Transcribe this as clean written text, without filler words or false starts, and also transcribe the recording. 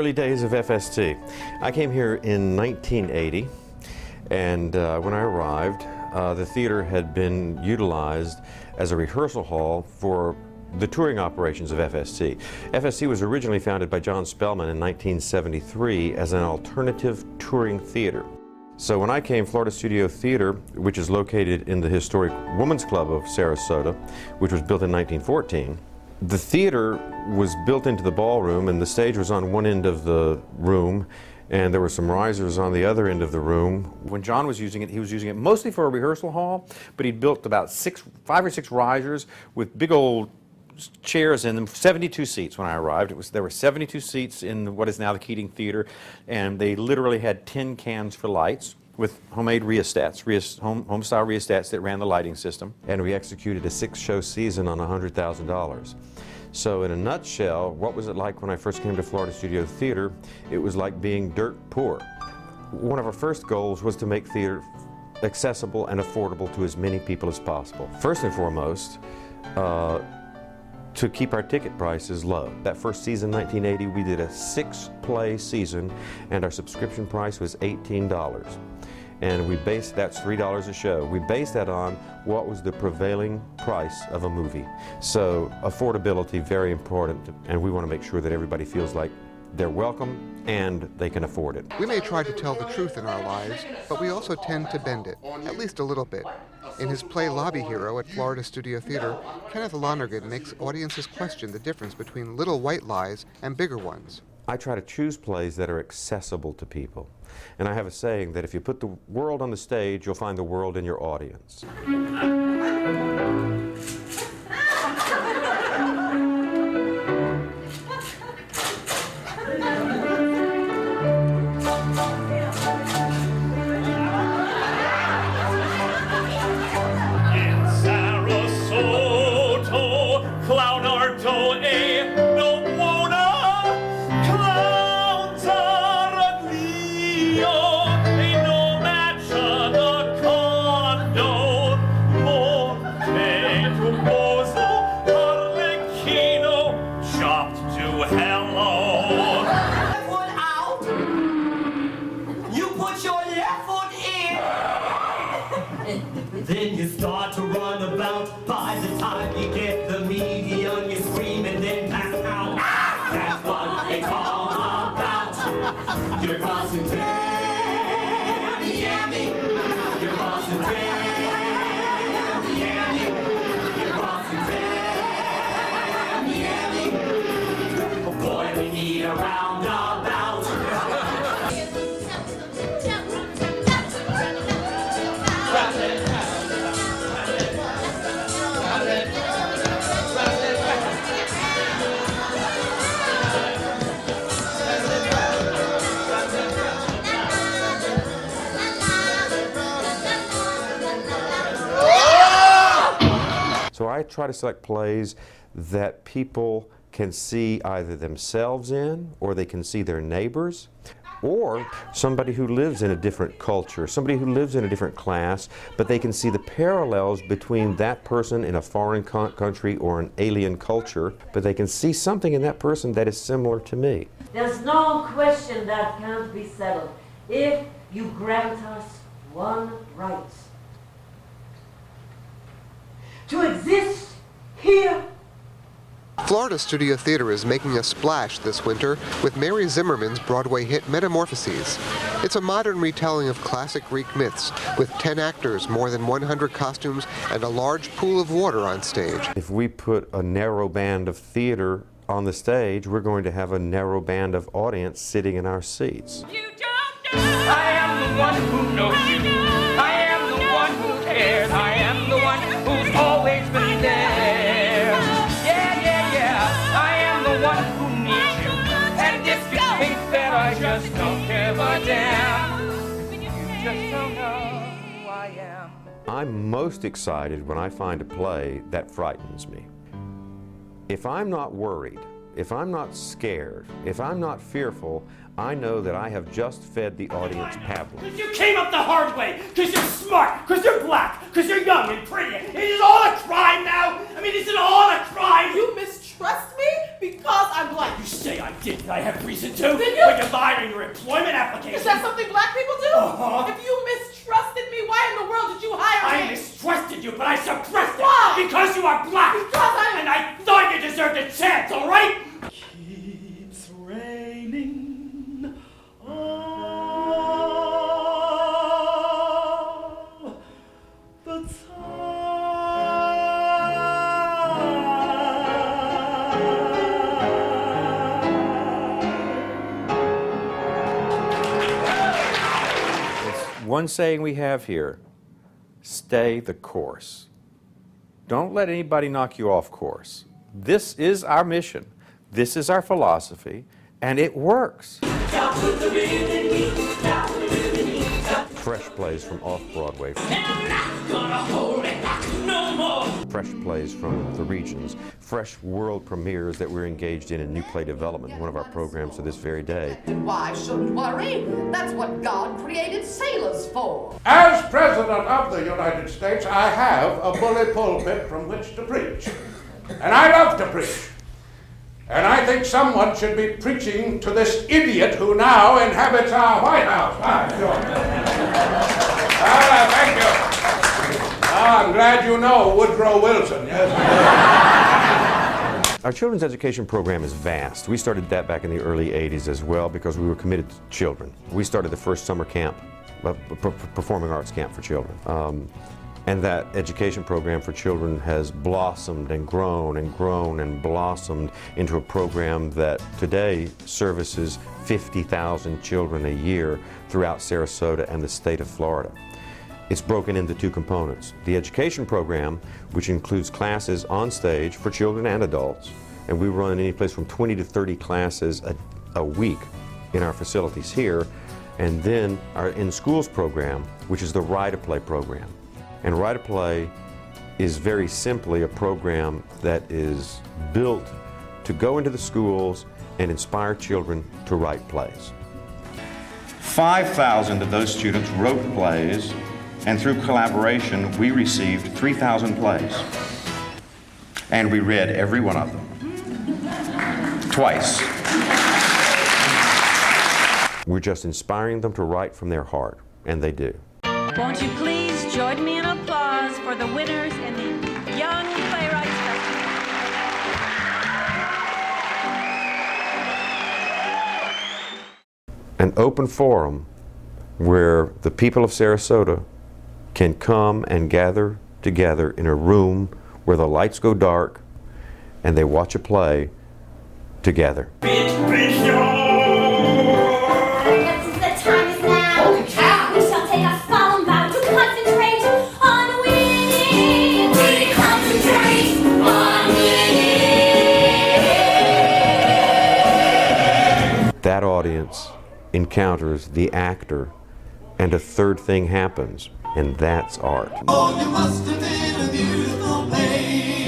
early days of FST. I came here in 1980, and when I arrived, the theater had been utilized as a rehearsal hall for the touring operations of FST. FST was originally founded by John Spellman in 1973 as an alternative touring theater. So when I came, Florida Studio Theater, which is located in the historic Women's Club of Sarasota, which was built in 1914, the theater was built into the ballroom, and the stage was on one end of the room, and there were some risers on the other end of the room. When John was using it, he was using it mostly for a rehearsal hall, but he'd built about 5 or 6 risers with big old chairs in them, 72 seats when I arrived. There were 72 seats in what is now the Keating Theater, and they literally had tin cans for lights with homemade rheostats, home-style rheostats that ran the lighting system. And we executed a 6-show season on $100,000. So in a nutshell, what was it like when I first came to Florida Studio Theater? It was like being dirt poor. One of our first goals was to make theater accessible and affordable to as many people as possible. First and foremost, to keep our ticket prices low. That first season, 1980, we did a 6-play season, and our subscription price was $18. And that's $3 a show. We based that on what was the prevailing price of a movie. So affordability, very important, and we want to make sure that everybody feels like they're welcome and they can afford it. We may try to tell the truth in our lives, but we also tend to bend it, at least a little bit. In his play Lobby Hero at Florida Studio Theater, Kenneth Lonergan makes audiences question the difference between little white lies and bigger ones. I try to choose plays that are accessible to people. And I have a saying that if you put the world on the stage, you'll find the world in your audience. Then you start to run about. By the time you get the median, you scream and then pass out. That's what it's all about. You're crossing Miami. You're crossing Miami. You're crossing Miami. Boy, we need a roundabout. So I try to select plays that people can see either themselves in, or they can see their neighbors, or somebody who lives in a different culture, somebody who lives in a different class, but they can see the parallels between that person in a foreign country or an alien culture, but they can see something in that person that is similar to me. There's no question that can't be settled if you grant us one right. To exist here. Florida Studio Theater is making a splash this winter with Mary Zimmerman's Broadway hit Metamorphoses. It's a modern retelling of classic Greek myths with 10 actors, more than 100 costumes, and a large pool of water on stage. If we put a narrow band of theater on the stage, we're going to have a narrow band of audience sitting in our seats. You don't know. I am the one who knows you. I am the one who cares. I am the one who's always been there. Yeah. I am the one who needs you. And if you think that I just don't give a damn, you just don't know who I am. I'm most excited when I find a play that frightens me. If I'm not worried, if I'm not scared, if I'm not fearful, I know that I have just fed the audience pavlov. You came up the hard way, because you're smart, because you're black, because you're young and pretty. Is it all a crime now? I mean, is it all a crime? You mistrust me Because I'm black. You say I didn't. I have reason to. Did you? But you lied on your employment application. Is that something black people do? Uh-huh. If you mistrusted me, why in the world did you hire I me? mistrusted you, but I suppressed it. Why? Because you are black. Because I'm... And I thought you deserved a chance, all right? Keeps raining all the time. One saying we have here, stay the course. Don't let anybody knock you off course. This is our mission. This is our philosophy, and it works. Fresh plays from off-Broadway. Fresh plays from the regions. Fresh world premieres that we're engaged in new play development, one of our programs to this very day. Why shouldn't worry? That's what God created sailors for. As President of the United States, I have a bully pulpit from which to preach. And I love to preach. And I think someone should be preaching to this idiot who now inhabits our White House. Thank you. I'm glad you know Woodrow Wilson, yes? Our children's education program is vast. We started that back in the early 80s as well because we were committed to children. We started the first summer camp, performing arts camp for children. And that education program for children has blossomed and grown and grown and blossomed into a program that today services 50,000 children a year throughout Sarasota and the state of Florida. It's broken into two components. The education program, which includes classes on stage for children and adults, and we run any place from 20 to 30 classes a week in our facilities here, and then our in-schools program, which is the Ride-A-Play program. And Ride-A-Play is very simply a program that is built to go into the schools and inspire children to write plays. 5,000 of those students wrote plays, and through collaboration, we received 3,000 plays. And we read every one of them. Twice. We're just inspiring them to write from their heart, and they do. Won't you please join me in applause for the winners in the Young Playwrights Festival? An open forum where the people of Sarasota can come and gather together in a room where the lights go dark and they watch a play together. That audience encounters the actor, and a third thing happens, and that's art. Oh, you must have been a beautiful place.